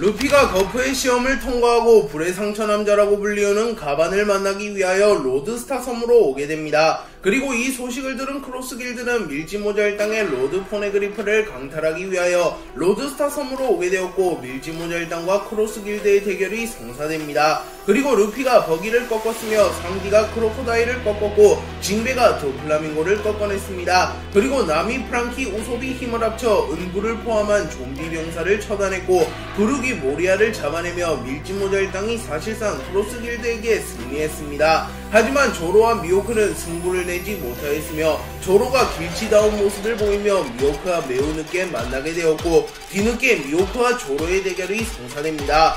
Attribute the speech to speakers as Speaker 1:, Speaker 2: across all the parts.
Speaker 1: 루피가 거프의 시험을 통과하고 불의 상처 남자라고 불리우는 가반을 만나기 위하여 로드스타 섬으로 오게 됩니다. 그리고 이 소식을 들은 크로스 길드는 밀지 모자 일당의 로드 포네그리프를 강탈하기 위하여 로드스타 섬으로 오게 되었고, 밀지 모자 일당과 크로스 길드의 대결이 성사됩니다. 그리고 루피가 버기를 꺾었으며 상디가 크로코다일을 꺾었고 징베가 도플라밍고를 꺾어냈습니다. 그리고 나미, 프랑키, 우솝이 힘을 합쳐 은구를 포함한 좀비 병사를 처단했고 부르기 모리아를 잡아내며 밀지 모자 일당이 사실상 크로스 길드에게 승리했습니다. 하지만 조로와 미호크는 승부를 내지 못하였으며 조로가 길치다운 모습을 보이며 미호크와 매우 늦게 만나게 되었고 뒤늦게 미호크와 조로의 대결이 성사됩니다.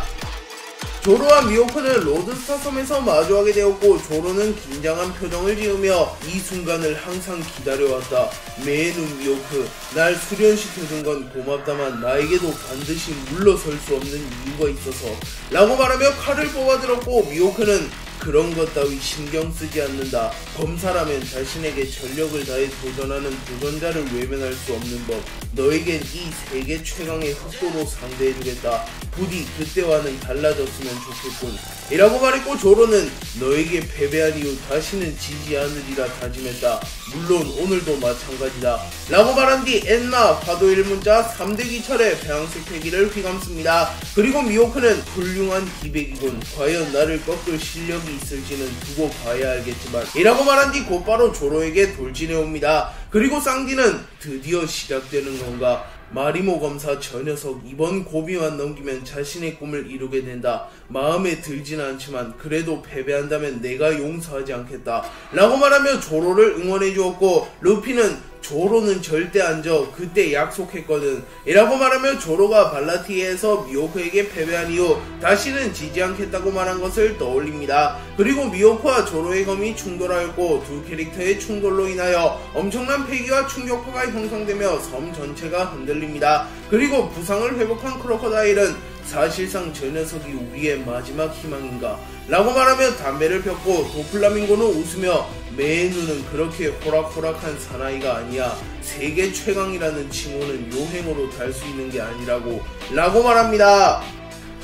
Speaker 1: 조로와 미호크는 로드스타 섬에서 마주하게 되었고 조로는 긴장한 표정을 지으며 이 순간을 항상 기다려왔다. 매눈 미호크, 날 수련시켜준 건 고맙다만 나에게도 반드시 물러설 수 없는 이유가 있어서 라고 말하며 칼을 뽑아들었고 미호크는 그런 것 따위 신경 쓰지 않는다. 검사라면 자신에게 전력을 다해 도전하는 도전자를 외면할 수 없는 법. 너에겐 이 세계 최강의 흑도로 상대해주겠다. 부디 그때와는 달라졌으면 좋겠군. 이라고 말했고 조로는 너에게 패배한 이후 다시는 지지 않으리라 다짐했다. 물론 오늘도 마찬가지다. 라고 말한 뒤 엔마, 파도 1문자 3대 기철의 배양색 패기를 휘감습니다. 그리고 미호크는 훌륭한 기백이군. 과연 나를 꺾을 실력이 있을지는 두고 봐야 알겠지만 이라고 말한 뒤 곧바로 조로에게 돌진해옵니다. 그리고 쌍디는 드디어 시작되는 건가? 마리모 검사 저 녀석 이번 고비만 넘기면 자신의 꿈을 이루게 된다. 마음에 들지는 않지만 그래도 패배한다면 내가 용서하지 않겠다. 라고 말하며 조로를 응원해 주었고 루피는 조로는 절대 안 져. 그때 약속했거든. 이라고 말하며 조로가 발라티에서 미호크에게 패배한 이후 다시는 지지 않겠다고 말한 것을 떠올립니다. 그리고 미호크와 조로의 검이 충돌하였고 두 캐릭터의 충돌로 인하여 엄청난 패기와 충격파가 형성되며 섬 전체가 흔들립니다. 그리고 부상을 회복한 크로코다일은 사실상 저 녀석이 우리의 마지막 희망인가? 라고 말하며 담배를 폈고 도플라밍고는 웃으며 매눈은 그렇게 호락호락한 사나이가 아니야. 세계 최강이라는 칭호는 요행으로 달 수 있는 게 아니라고 라고 말합니다.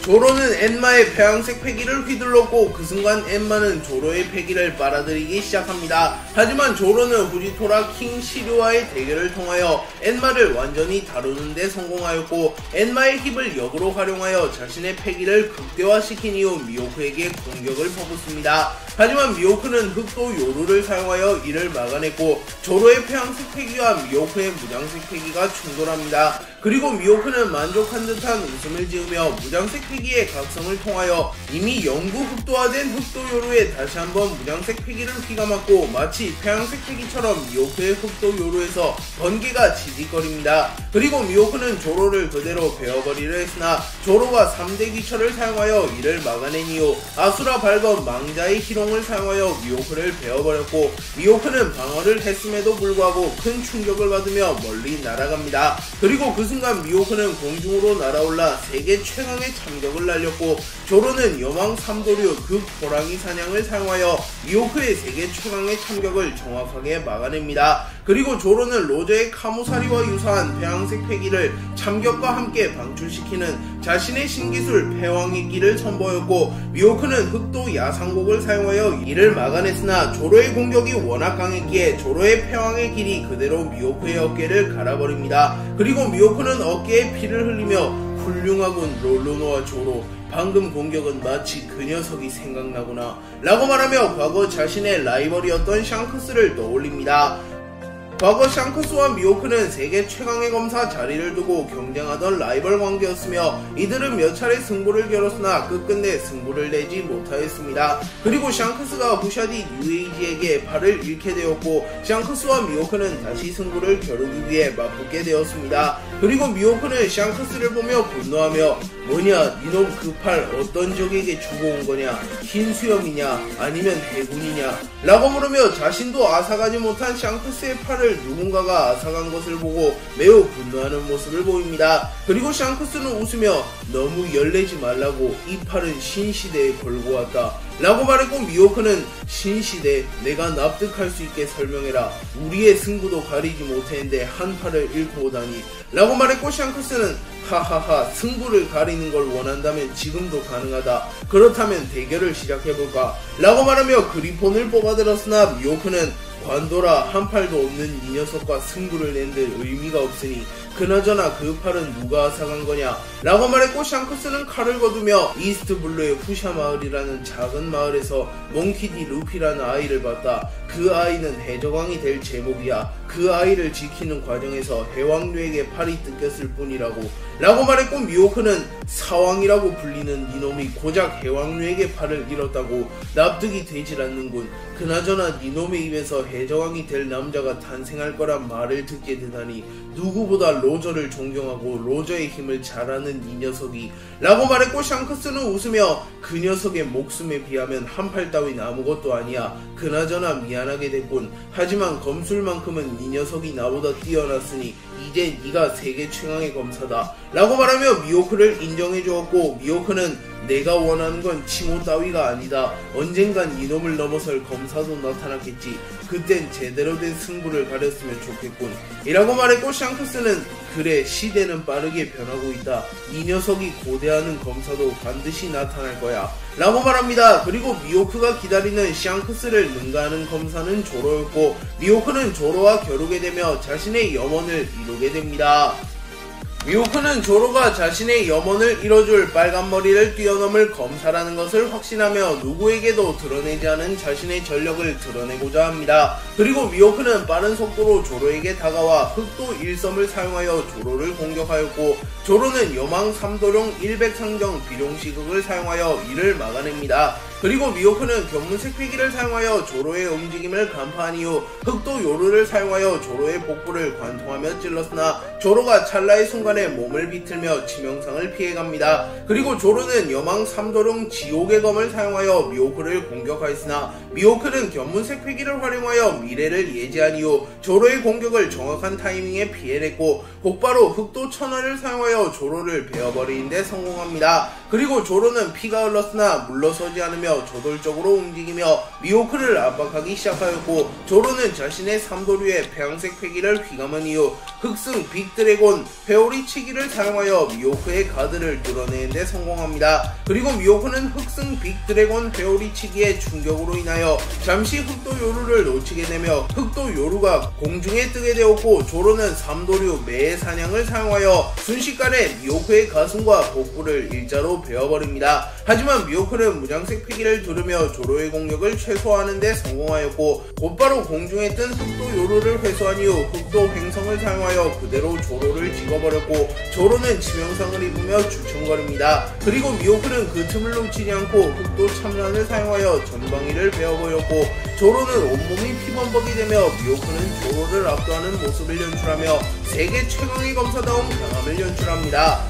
Speaker 1: 조로는 엔마의 배양색 패기를 휘둘렀고 그 순간 엔마는 조로의 패기를 빨아들이기 시작합니다. 하지만 조로는 후지토라 킹 시류와의 대결을 통하여 엔마를 완전히 다루는 데 성공하였고 엔마의 힙을 역으로 활용하여 자신의 패기를 극대화시킨 이후 미호크에게 공격을 퍼붓습니다. 하지만 미호크는 흑도 요루를 사용하여 이를 막아냈고 조로의 폐양색 패기와 미호크의 무장색 패기가 충돌합니다. 그리고 미호크는 만족한 듯한 웃음을 지으며 무장색 패기의 각성을 통하여 이미 영구 흑도화된 흑도 요루에 다시 한번 무장색 패기를 휘감았고 마치 폐양색 패기처럼 미호크의 흑도 요루에서 번개가 지직거립니다. 그리고 미호크는 조로를 그대로 베어버리려 했으나 조로가 3대 귀철을 사용하여 이를 막아낸 이후 아수라 발건 망자의 희롱을 사용하여 미호크를 베어버렸고 미호크는 방어를 했음에도 불구하고 큰 충격을 받으며 멀리 날아갑니다. 그리고 그 순간 미호크는 공중으로 날아올라 세계 최강의 참격을 날렸고 조로는 여망 3도류 극 호랑이 사냥을 사용하여 미호크의 세계 최강의 참격을 정확하게 막아냅니다. 그리고 조로는 로저의 카무사리와 유사한 배양색 패기를 참격과 함께 방출시키는 자신의 신기술 패왕의 길을 선보였고 미호크는 흑도 야상곡을 사용하여 이를 막아냈으나 조로의 공격이 워낙 강했기에 조로의 패왕의 길이 그대로 미호크의 어깨를 갈아버립니다. 그리고 미호크는 어깨에 피를 흘리며 훌륭하군 롤로노와 조로. 방금 공격은 마치 그 녀석이 생각나구나 라고 말하며 과거 자신의 라이벌이었던 샹크스를 떠올립니다. 과거 샹크스와 미호크는 세계 최강의 검사 자리를 두고 경쟁하던 라이벌 관계였으며 이들은 몇 차례 승부를 겨뤘으나 끝끝내 승부를 내지 못하였습니다. 그리고 샹크스가 후샤디 뉴에이지에게 발을 잃게 되었고 샹크스와 미호크는 다시 승부를 겨루기 위해 맞붙게 되었습니다. 그리고 미호크는 샹크스를 보며 분노하며 뭐냐 니놈 그 팔 어떤 적에게 주고 온 거냐? 흰 수염이냐 아니면 해군이냐? 라고 물으며 자신도 앗아가지 못한 샹크스의 팔을 누군가가 앗아간 것을 보고 매우 분노하는 모습을 보입니다. 그리고 샹크스는 웃으며 너무 열내지 말라고 이 팔은 신시대에 걸고 왔다 라고 말했고 미호크는 신시대 내가 납득할 수 있게 설명해라. 우리의 승부도 가리지 못했는데 한 팔을 잃고 오다니 라고 말했고 샹크스는 하하하, 승부를 가리는 걸 원한다면 지금도 가능하다. 그렇다면 대결을 시작해볼까? 라고 말하며 그리폰을 뽑아들었으나 미호크는 관도라 한 팔도 없는 이 녀석과 승부를 낸들 의미가 없으니 그나저나 그 팔은 누가 앗아간 거냐? 라고 말했고 샹크스는 칼을 거두며 이스트블루의 후샤 마을이라는 작은 마을에서 몽키디 루피라는 아이를 봤다. 그 아이는 해적왕이 될 제목이야. 그 아이를 지키는 과정에서 해왕류에게 팔이 뜯겼을 뿐이라고. 라고 말했고 미호크는 사왕이라고 불리는 이놈이 고작 해왕류에게 팔을 잃었다고. 납득이 되질 않는군. 그나저나 이놈의 입에서 해적왕이 될 남자가 탄생할 거란 말을 듣게 되다니 누구보다 로저를 존경하고 로저의 힘을 잘 아는 이 녀석이. 라고 말했고 샹크스는 웃으며 그 녀석의 목숨에 비하면 한 팔 따윈 아무것도 아니야. 그나저나 미안하게 됐군. 하지만 검술만큼은 이 녀석이 나보다 뛰어났으니 이제 네가 세계 최강의 검사다. 라고 말하며 미호크를 인정해주었고 미호크는 내가 원하는 건 칭호 따위가 아니다. 언젠간 이놈을 넘어설 검사도 나타났겠지. 그땐 제대로 된 승부를 가렸으면 좋겠군. 이라고 말했고 샹크스는 그래, 시대는 빠르게 변하고 있다. 이 녀석이 고대하는 검사도 반드시 나타날 거야. 라고 말합니다. 그리고 미호크가 기다리는 샹크스를 능가하는 검사는 조로였고 미호크는 조로와 겨루게 되며 자신의 염원을 이루게 됩니다. 미호크는 조로가 자신의 염원을 이뤄줄 빨간머리를 뛰어넘을 검사라는 것을 확신하며 누구에게도 드러내지 않은 자신의 전력을 드러내고자 합니다. 그리고 미호크는 빠른 속도로 조로에게 다가와 흑도 1섬을 사용하여 조로를 공격하였고 조로는 여망 3도룡 100상정 비룡시극을 사용하여 이를 막아냅니다. 그리고 미호크는 견문색 필기를 사용하여 조로의 움직임을 간파한 이후 흑도 요루를 사용하여 조로의 복부를 관통하며 찔렀으나 조로가 찰나의 순간에 몸을 비틀며 치명상을 피해갑니다. 그리고 조로는 여망 3도룡 지옥의 검을 사용하여 미호크를 공격하였으나 미호크는 견문색 필기를 활용하여 미래를 예지한 이후 조로의 공격을 정확한 타이밍에 피해냈고 곧바로 흑도 천하를 사용하여 조로를 베어버리는 데 성공합니다. 그리고 조로는 피가 흘렀으나 물러서지 않으며 저돌적으로 움직이며 미호크를 압박하기 시작하였고 조로는 자신의 삼도류의 폐양색 패기를 휘감은 이후 흑승 빅드래곤 회오리치기를 사용하여 미호크의 가드를 뚫어내는 데 성공합니다. 그리고 미호크는 흑승 빅드래곤 회오리치기의 충격으로 인하여 잠시 흑도 요루를 놓치게 되며 흑도 요루가 공중에 뜨게 되었고 조로는 삼도류 매의 사냥을 사용하여 순식간에 미호크의 가슴과 복부를 일자로 베어버립니다. 하지만 미호크는 무장색 패기를 두르며 조로의 공격을 최소화하는 데 성공하였고 곧바로 공중에 뜬 흑도 요루를 회수한 이후 흑도 횡성을 사용하여 그대로 조로를 찍어버렸고 조로는 치명상을 입으며 주춤거립니다. 그리고 미호크는 그 틈을 놓치지 않고 흑도 참란을 사용하여 전방위를 베어버렸고 조로는 온몸이 피범벅이 되며 미호크는 조로를 압도하는 모습을 연출하며 세계 최강의 검사다운 강함을 연출합니다.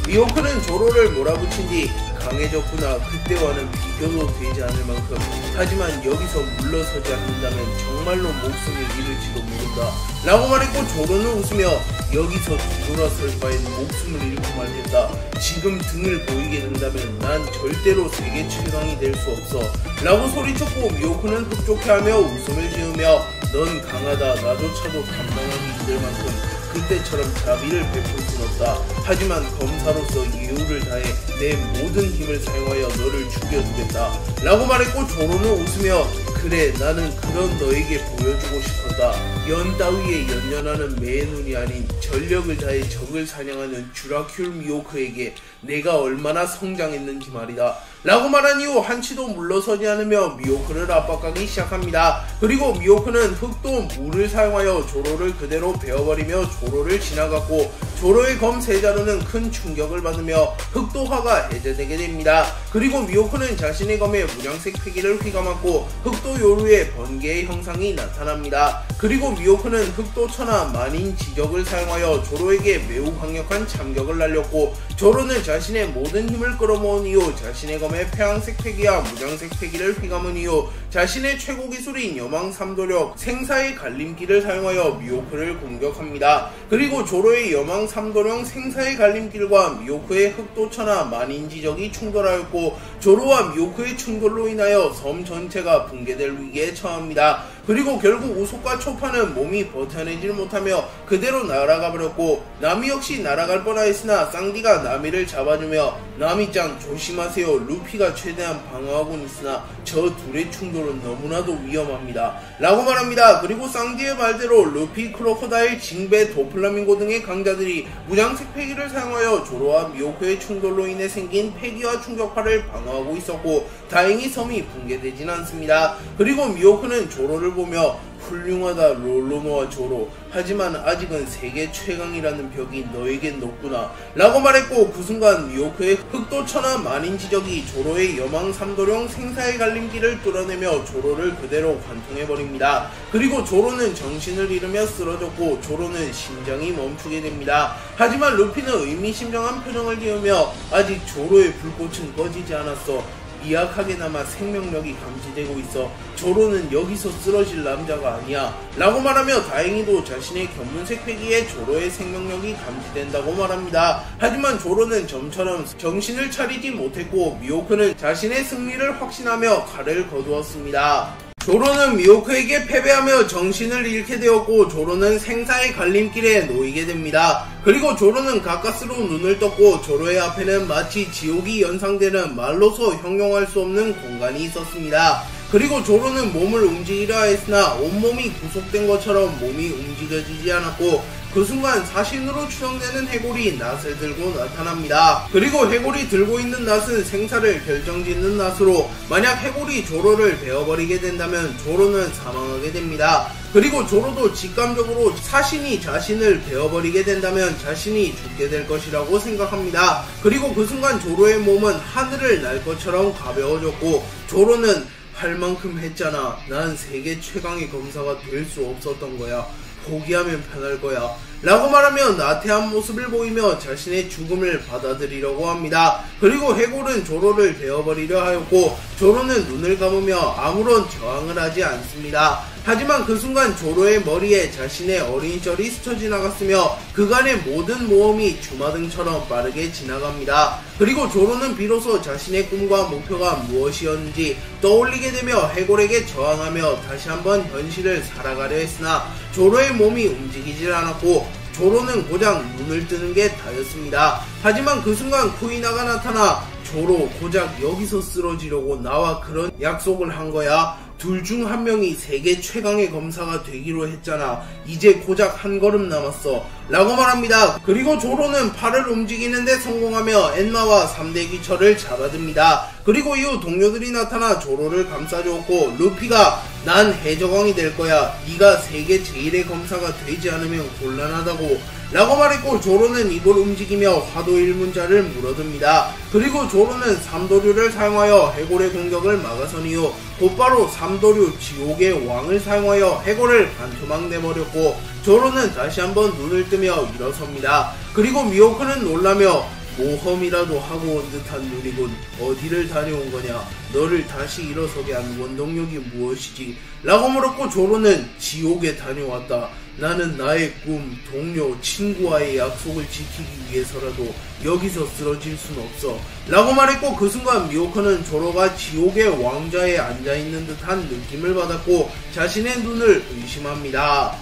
Speaker 1: 미호크는 조로를 몰아붙인 뒤 강해졌구나. 그때와는 비교도 되지 않을 만큼. 하지만 여기서 물러서지 않는다면 정말로 목숨을 잃을지도 모른다. 라고 말했고 조로는 웃으며 여기서 뒤돌아설 바엔 목숨을 잃고 말겠다. 지금 등을 보이게 된다면 난 절대로 세계 최강이 될 수 없어. 라고 소리쳤고 미호크는 흡족해하며 웃음을 지으며 넌 강하다. 나조차도 감당하기 힘들 만큼 그때처럼 자비를 베풀 순 없다. 하지만 검사로서 예우를 다해 내 모든 힘을 사용하여 너를 죽여주겠다. 라고 말했고 조로는 웃으며 그래, 나는 그런 너에게 보여주고 싶었다. 연 따위에 연연하는 매의 눈이 아닌 전력을 다해 적을 사냥하는 쥬라큘 미호크에게 내가 얼마나 성장했는지 말이다. 라고 말한 이후 한치도 물러서지 않으며 미호크를 압박하기 시작합니다. 그리고 미호크는 흑도 물을 사용하여 조로를 그대로 베어버리며 조로를 지나갔고 조로의 검 세자루는 큰 충격을 받으며 흑도화가 해제되게 됩니다. 그리고 미호크는 자신의 검에 무량색 패기를 휘감았고 흑도 요루의 번개의 형상이 나타납니다. 그리고 미호크는 흑도 천하 만인 지적을 사용하여 조로에게 매우 강력한 참격을 날렸고 조로는 자신의 모든 힘을 끌어모은 이후 자신의 검에 폐양색 패기와 무장색 패기를 휘감은 이후 자신의 최고 기술인 여망 3도력 생사의 갈림길을 사용하여 미호크를 공격합니다. 그리고 조로의 여망 3도령 생사의 갈림길과 미호크의 흑도천하 만인지적이 충돌하였고 조로와 미호크의 충돌로 인하여 섬 전체가 붕괴될 위기에 처합니다. 그리고 결국 우속과 초파는 몸이 버텨내질 못하며 그대로 날아가 버렸고, 나미 역시 날아갈 뻔하였으나 쌍디가 나미를 잡아주며 나미짱 조심하세요, 루피가 최대한 방어하고는 있으나 저 둘의 충돌은 너무나도 위험합니다 라고 말합니다. 그리고 쌍디의 말대로 루피, 크로커다일, 징베, 도플라밍고 등의 강자들이 무장색 패기를 사용하여 조로와 미호크의 충돌로 인해 생긴 패기와 충격파를 방어하고 있었고, 다행히 섬이 붕괴되진 않습니다. 그리고 미호크는 조로를 보며 훌륭하다 롤로노와 조로, 하지만 아직은 세계 최강이라는 벽이 너에겐 높구나 라고 말했고, 그 순간 미호크의 흑도천하 만인지적이 조로의 여망 삼도령 생사의 갈림길을 뚫어내며 조로를 그대로 관통해버립니다. 그리고 조로는 정신을 잃으며 쓰러졌고 조로는 심장이 멈추게 됩니다. 하지만 루피는 의미심장한 표정을 지으며 아직 조로의 불꽃은 꺼지지 않았어, 미약하게나마 생명력이 감지되고 있어 조로는 여기서 쓰러질 남자가 아니야 라고 말하며 다행히도 자신의 견문색 패기에 조로의 생명력이 감지된다고 말합니다. 하지만 조로는 점처럼 정신을 차리지 못했고 미호크는 자신의 승리를 확신하며 칼을 거두었습니다. 조로는 미호크에게 패배하며 정신을 잃게 되었고 조로는 생사의 갈림길에 놓이게 됩니다. 그리고 조로는 가까스로 눈을 떴고 조로의 앞에는 마치 지옥이 연상되는 말로서 형용할 수 없는 공간이 있었습니다. 그리고 조로는 몸을 움직이려 했으나 온몸이 구속된 것처럼 몸이 움직여지지 않았고, 그 순간 사신으로 추정되는 해골이 낫을 들고 나타납니다. 그리고 해골이 들고 있는 낫은 생사를 결정짓는 낫으로 만약 해골이 조로를 베어버리게 된다면 조로는 사망하게 됩니다. 그리고 조로도 직감적으로 사신이 자신을 베어버리게 된다면 자신이 죽게 될 것이라고 생각합니다. 그리고 그 순간 조로의 몸은 하늘을 날 것처럼 가벼워졌고 조로는 할 만큼 했잖아. 난 세계 최강의 검사가 될 수 없었던 거야. 포기하면 편할 거야 라고 말하며 나태한 모습을 보이며 자신의 죽음을 받아들이려고 합니다. 그리고 해골은 조로를 베어버리려 하였고 조로는 눈을 감으며 아무런 저항을 하지 않습니다. 하지만 그 순간 조로의 머리에 자신의 어린 시절이 스쳐 지나갔으며 그간의 모든 모험이 주마등처럼 빠르게 지나갑니다. 그리고 조로는 비로소 자신의 꿈과 목표가 무엇이었는지 떠올리게 되며 해골에게 저항하며 다시 한번 현실을 살아가려 했으나 조로의 몸이 움직이질 않았고 조로는 고작 눈을 뜨는 게 다였습니다. 하지만 그 순간 쿠이나가 나타나 조로 고작 여기서 쓰러지려고 나와 그런 약속을 한 거야. 둘 중 한 명이 세계 최강의 검사가 되기로 했잖아. 이제 고작 한 걸음 남았어 라고 말합니다. 그리고 조로는 팔을 움직이는데 성공하며 엔마와 3대 귀철을 잡아듭니다. 그리고 이후 동료들이 나타나 조로를 감싸주었고 루피가 난 해적왕이 될 거야. 네가 세계 제일의 검사가 되지 않으면 곤란하다고 라고 말했고 조로는 이걸 움직이며 화도 일문자를 물어듭니다. 그리고 조로는 삼도류를 사용하여 해골의 공격을 막아선 이후 곧바로 삼도류 지옥의 왕을 사용하여 해골을 반토막 내버렸고 조로는 다시 한번 눈을 뜨며 일어섭니다. 그리고 미호크는 놀라며 모험이라도 하고 온 듯한 눈이군. 어디를 다녀온 거냐? 너를 다시 일어서게 한 원동력이 무엇이지? 라고 물었고 조로는 지옥에 다녀왔다. 나는 나의 꿈, 동료, 친구와의 약속을 지키기 위해서라도 여기서 쓰러질 순 없어 라고 말했고 그 순간 미호크는 조로가 지옥의 왕좌에 앉아있는 듯한 느낌을 받았고 자신의 눈을 의심합니다.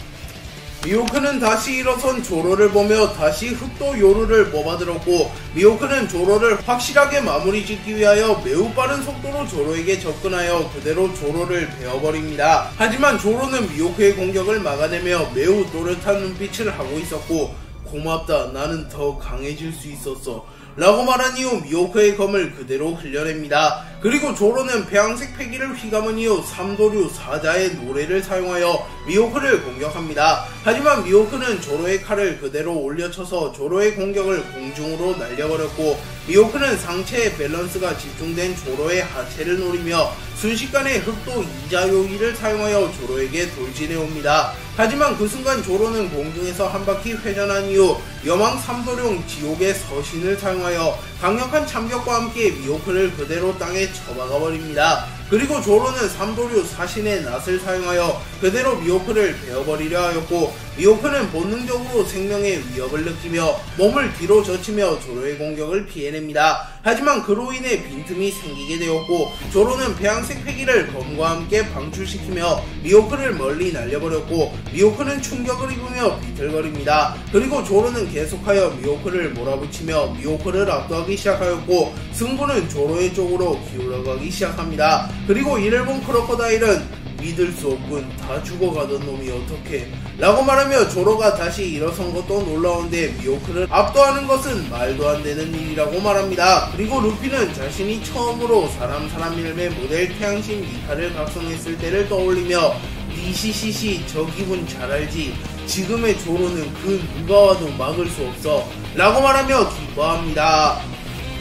Speaker 1: 미호크는 다시 일어선 조로를 보며 다시 흑도 요루를 뽑아들었고 미호크는 조로를 확실하게 마무리 짓기 위하여 매우 빠른 속도로 조로에게 접근하여 그대로 조로를 베어버립니다. 하지만 조로는 미호크의 공격을 막아내며 매우 또렷한 눈빛을 하고 있었고 고맙다, 나는 더 강해질 수 있었어 라고 말한 이후 미호크의 검을 그대로 흘려냅니다. 그리고 조로는 배양색 패기를 휘감은 이후 삼도류 사자의 노래를 사용하여 미호크를 공격합니다. 하지만 미호크는 조로의 칼을 그대로 올려쳐서 조로의 공격을 공중으로 날려버렸고 미호크는 상체의 밸런스가 집중된 조로의 하체를 노리며 순식간에 흑도 이자요기를 사용하여 조로에게 돌진해옵니다. 하지만 그 순간 조로는 공중에서 한 바퀴 회전한 이후 여망 삼도룡 지옥의 서신을 사용하여 강력한 참격과 함께 미호크를 그대로 땅에 쳐박아버립니다. 그리고 조로는 삼도류 사신의 낫을 사용하여 그대로 미호크를 베어버리려 하였고 미호크는 본능적으로 생명의 위협을 느끼며 몸을 뒤로 젖히며 조로의 공격을 피해냅니다. 하지만 그로 인해 빈틈이 생기게 되었고 조로는 배양색 패기를 검과 함께 방출시키며 미호크를 멀리 날려버렸고 미호크는 충격을 입으며 비틀거립니다. 그리고 조로는 계속하여 미호크를 몰아붙이며 미호크를 압도하기 시작하였고 승부는 조로의 쪽으로 기울어가기 시작합니다. 그리고 이를 본 크로커다일은 믿을 수 없군. 다 죽어가던 놈이 어떻게 라고 말하며 조로가 다시 일어선 것도 놀라운데 미호크를 압도하는 것은 말도 안 되는 일이라고 말합니다. 그리고 루피는 자신이 처음으로 사람 일매 모델 태양신 니카를 각성했을 때를 떠올리며 니시시시 저 기분 잘 알지. 지금의 조로는 그 누가 와도 막을 수 없어 라고 말하며 기뻐합니다.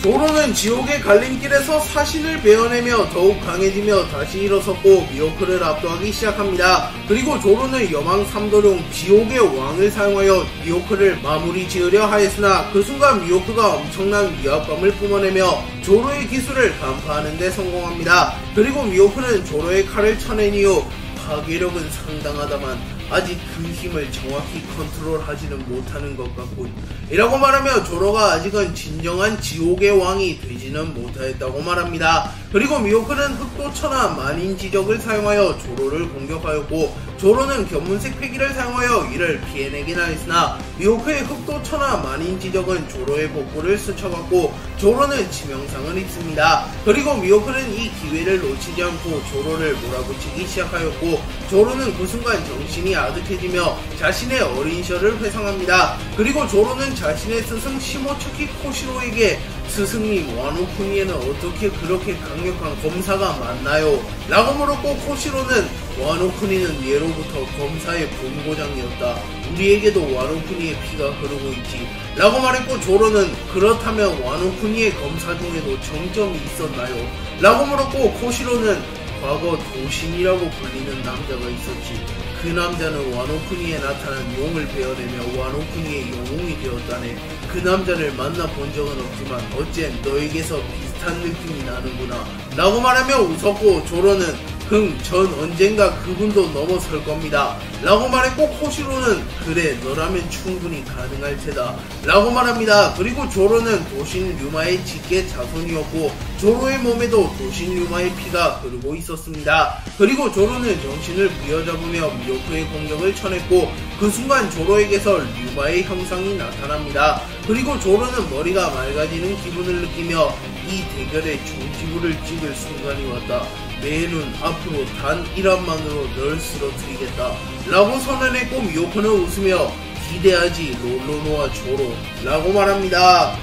Speaker 1: 조로는 지옥의 갈림길에서 사신을 베어내며 더욱 강해지며 다시 일어섰고 미호크를 압도하기 시작합니다. 그리고 조로는 여망 3도룡 지옥의 왕을 사용하여 미호크를 마무리 지으려 하였으나 그 순간 미호크가 엄청난 위압감을 뿜어내며 조로의 기술을 간파하는 데 성공합니다. 그리고 미호크는 조로의 칼을 쳐낸 이후 파괴력은 상당하다만 아직 그 힘을 정확히 컨트롤하지는 못하는 것 같군 이라고 말하며 조로가 아직은 진정한 지옥의 왕이 되지는 못하였다고 말합니다. 그리고 미호크는 흑도천하 만인지적을 사용하여 조로를 공격하였고 조로는 견문색 패기를 사용하여 이를 피해내긴 하였으나 미호크의 흑도천하 만인지적은 조로의 복부를 스쳐갔고 조로는 치명상을 입습니다. 그리고 미호크는 이 기회를 놓치지 않고 조로를 몰아붙이기 시작하였고 조로는 그 순간 정신이 아득해지며 자신의 어린 시절을 회상합니다. 그리고 조로는 자신의 스승 시모츠키 코시로에게 스승님 와노쿠니에는 어떻게 그렇게 강력한 검사가 많나요? 라고 물었고 코시로는 와노쿠니는 예로부터 검사의 본고장이었다. 우리에게도 와노쿠니의 피가 흐르고 있지 라고 말했고 조로는 그렇다면 와노쿠니의 검사 중에도 정점이 있었나요? 라고 물었고 코시로는 과거 도신이라고 불리는 남자가 있었지. 그 남자는 와노쿠니에 나타난 용을 베어내며 와노쿠니의 영웅이 되었다네. 그 남자를 만나본 적은 없지만 어쨌 너에게서 비슷한 느낌이 나는구나 라고 말하며 웃었고 조로는 전 언젠가 그분도 넘어설 겁니다 라고 말했고 코시로는 그래 너라면 충분히 가능할 테다 라고 말합니다. 그리고 조로는 도신 류마의 직계 자손이었고 조로의 몸에도 도신 류마의 피가 흐르고 있었습니다. 그리고 조로는 정신을 부여잡으며 미호크의 공격을 쳐냈고 그 순간 조로에게서 류마의 형상이 나타납니다. 그리고 조로는 머리가 맑아지는 기분을 느끼며 이 대결의 종지부를 찍을 순간이 왔다. 내 눈 앞으로 단 1합만으로 널 쓰러뜨리겠다 라고 선언했고 미호크는 웃으며 기대하지 롤로노와 조로 라고 말합니다.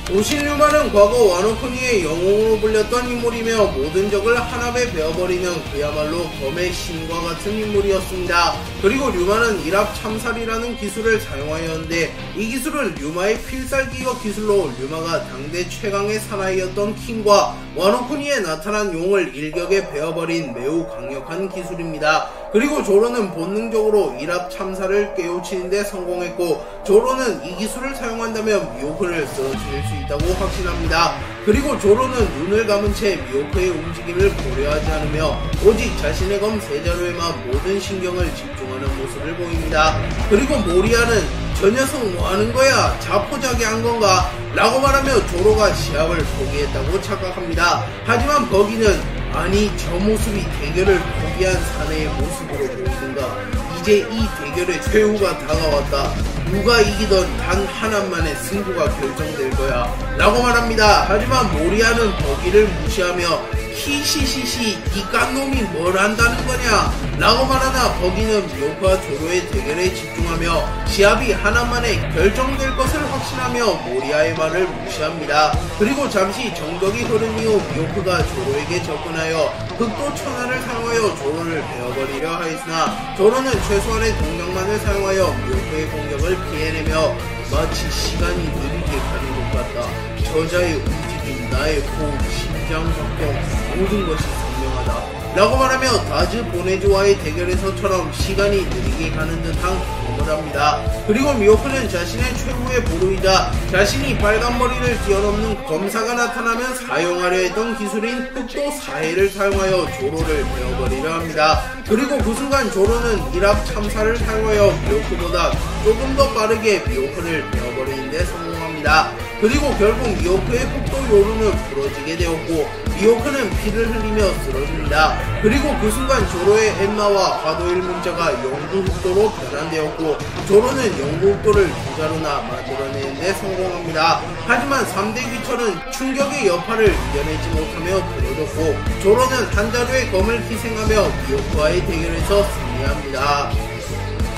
Speaker 1: 도신 류마는 과거 와노쿠니의 영웅으로 불렸던 인물이며 모든 적을 한압에 베어버리는 그야말로 검의 신과 같은 인물이었습니다. 그리고 류마는 일합 참살이라는 기술을 사용하였는데 이 기술은 류마의 필살기어 기술로 류마가 당대 최강의 사나이였던 킹과 와노쿠니에 나타난 용을 일격에 베어버린 매우 강력한 기술입니다. 그리고 조로는 본능적으로 일합 참살을 깨우치는 데 성공했고 조로는 이 기술을 사용한다면 미호크를 쓰러뜨릴 수 있다고 확신합니다. 그리고 조로는 눈을 감은 채 미호크의 움직임을 고려하지 않으며 오직 자신의 검 세자루에만 모든 신경을 집중하는 모습을 보입니다. 그리고 모리아는 저 녀석 뭐하는 거야? 자포자기한 건가? 라고 말하며 조로가 시합을 포기했다고 착각합니다. 하지만 버기는 아니 저 모습이 대결을 포기한 사내의 모습으로 보이던가. 이제 이 대결의 최후가 다가왔다. 누가 이기던 단 하나만의 승부가 결정될 거야 라고 말합니다. 하지만 모리아는 버기를 무시하며 히시시시 이 깐놈이 뭘 한다는 거냐 라고 말하나 버기는 미호크와 조로의 대결에 집중하며 시합이 하나만에 결정될 것을 확신하며 모리아의 말을 무시합니다. 그리고 잠시 정적이 흐른 이후 미호크가 조로에게 접근하여 흑도천하를 사용하여 조로를 베어버리려 하였으나 조로는 최소한의 동력만을 사용하여 미호크의 공격을 피해내며 마치 시간이 느리게 가는 것 같다. 저자의 움직임, 나의 호흡, 심장 박동 모든 것이 선명하다 라고 말하며 다즈 보네즈와의 대결에서처럼 시간이 느리게 가는 듯한 경험을 합니다. 그리고 미호크는 자신의 최고의 보루이자 자신이 빨간 머리를 뛰어넘는 검사가 나타나면 사용하려 했던 기술인 흑도 사해를 사용하여 조로를 베어버리려 합니다. 그리고 그 순간 조로는 일합 참사를 사용하여 미호크보다 조금 더 빠르게 미호크를 베어버리는 데 성공합니다. 그리고 결국 미호크의 흑도 요루는 부러지게 되었고 미호크는 피를 흘리며 쓰러집니다. 그리고 그 순간 조로의 엠마와 화도일 문자가 영구 흑도로 변환되었고 조로는 영구 흑도를 두 자루나 만들어내는 데 성공합니다. 하지만 3대 귀철은 충격의 여파를 이겨내지 못하며 부러졌고 조로는 한 자루의 검을 희생하며 미호크와의 대결에서 승리합니다.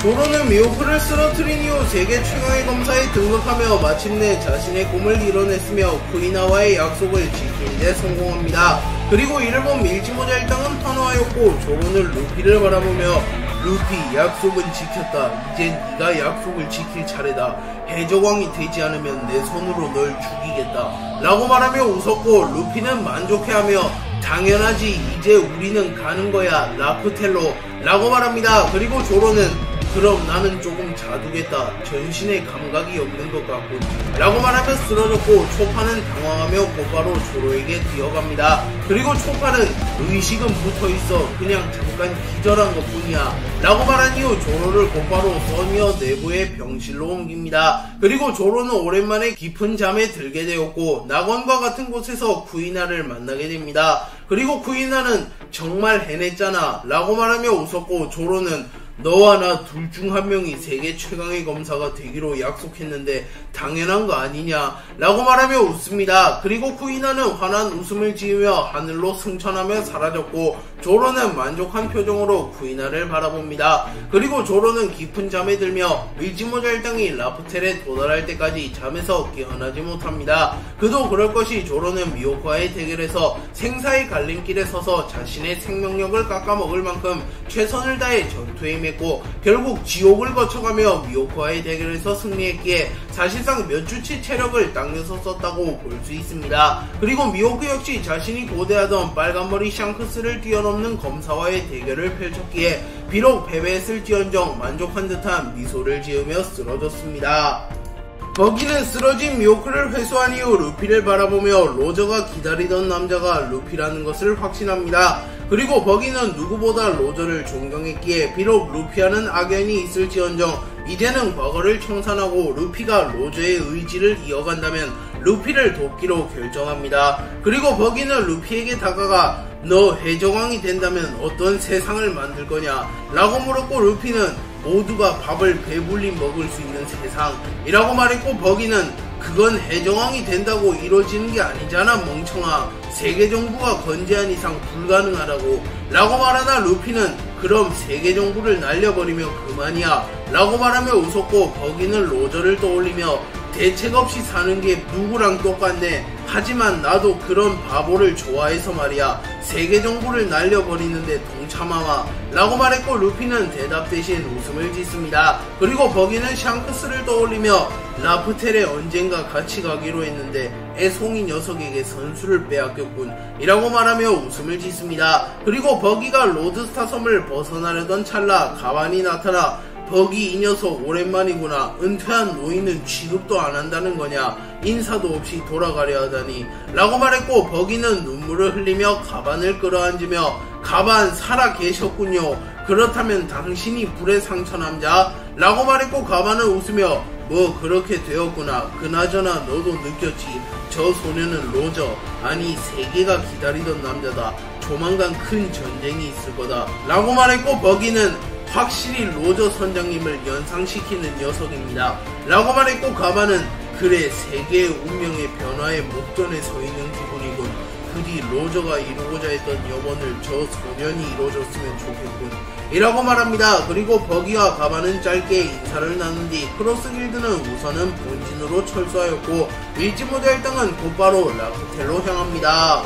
Speaker 1: 조로는 미호크를 쓰러뜨린 이후 세계 최강의 검사에 등극하며 마침내 자신의 꿈을 이뤄냈으며 쿠이나와의 약속을 지키는 데 성공합니다. 그리고 이를 본 밀지모자 일당은 환호하였고 조로는 루피를 바라보며 루피, 약속은 지켰다. 이젠 네가 약속을 지킬 차례다. 해적왕이 되지 않으면 내 손으로 널 죽이겠다 라고 말하며 웃었고 루피는 만족해하며 당연하지, 이제 우리는 가는 거야 라프텔로 라고 말합니다. 그리고 조로는 그럼 나는 조금 자두겠다. 전신에 감각이 없는 것 같군 라고 말하며 쓰러졌고 초파는 당황하며 곧바로 조로에게 뛰어갑니다. 그리고 초파는 의식은 붙어있어. 그냥 잠깐 기절한 것 뿐이야 라고 말한 이후 조로를 곧바로 써니어 내부의 병실로 옮깁니다. 그리고 조로는 오랜만에 깊은 잠에 들게 되었고 낙원과 같은 곳에서 쿠이나를 만나게 됩니다. 그리고 쿠이나는 정말 해냈잖아 라고 말하며 웃었고 조로는 너와 나 둘 중 한 명이 세계 최강의 검사가 되기로 약속했는데 당연한 거 아니냐 라고 말하며 웃습니다. 그리고 쿠이나는 환한 웃음을 지으며 하늘로 승천하며 사라졌고 조로는 만족한 표정으로 쿠이나를 바라봅니다. 그리고 조로는 깊은 잠에 들며 밀지모자 일당이 라프텔에 도달할 때까지 잠에서 깨어나지 못합니다. 그도 그럴 것이 조로는 미호크와의 대결에서 생사의 갈림길에 서서 자신의 생명력을 깎아먹을 만큼 최선을 다해 전투에 임했고 결국 지옥을 거쳐가며 미호크와의 대결에서 승리했기에 사실상 몇 주치 체력을 땅에서 썼다고 볼 수 있습니다. 그리고 미호크 역시 자신이 고대하던 빨간머리 샹크스를 뛰어넘는 검사와의 대결을 펼쳤기에 비록 패배했을지언정 만족한 듯한 미소를 지으며 쓰러졌습니다. 버기는 쓰러진 미호크를 회수한 이후 루피를 바라보며 로저가 기다리던 남자가 루피라는 것을 확신합니다. 그리고 버기는 누구보다 로저를 존경했기에 비록 루피와는 악연이 있을지언정 이제는 과거를 청산하고 루피가 로저의 의지를 이어간다면 루피를 돕기로 결정합니다. 그리고 버기는 루피에게 다가가 너 해적왕이 된다면 어떤 세상을 만들 거냐 라고 물었고 루피는 모두가 밥을 배불리 먹을 수 있는 세상이라고 말했고 버기는 그건 해적왕이 된다고 이루어지는 게 아니잖아 멍청아. 세계정부가 건재한 이상 불가능하다고 라고 말하다 루피는 그럼 세계정부를 날려버리면 그만이야 라고 말하며 웃었고 버기는 로저를 떠올리며 대책 없이 사는 게 누구랑 똑같네. 하지만 나도 그런 바보를 좋아해서 말이야. 세계정부를 날려버리는데 동참하마 라고 말했고 루피는 대답 대신 웃음을 짓습니다. 그리고 버기는 샹크스를 떠올리며 라프텔에 언젠가 같이 가기로 했는데 애송이 녀석에게 선수를 빼앗겼군 이라고 말하며 웃음을 짓습니다. 그리고 버기가 로드스타 섬을 벗어나려던 찰나 가만히 나타나 버기 이 녀석 오랜만이구나. 은퇴한 노인은 취급도 안 한다는 거냐. 인사도 없이 돌아가려 하다니 라고 말했고 버기는 눈물을 흘리며 가반을 끌어안으며 가반 살아 계셨군요. 그렇다면 당신이 불의 상처 남자? 라고 말했고 가반은 웃으며 뭐 그렇게 되었구나. 그나저나 너도 느꼈지. 저 소녀는 로저 아니 세계가 기다리던 남자다. 조만간 큰 전쟁이 있을 거다 라고 말했고 버기는 확실히 로저 선장님을 연상시키는 녀석입니다 라고 말했고 가반은 그래 세계의 운명의 변화의 목전에 서 있는 기분이군. 부디 로저가 이루고자 했던 염원을 저 소년이 이루어졌으면 좋겠군 이라고 말합니다. 그리고 버기와 가반은 짧게 인사를 나눈 뒤 크로스 길드는 우선은 본진으로 철수하였고 밀지모자 일당은 곧바로 라프텔로 향합니다.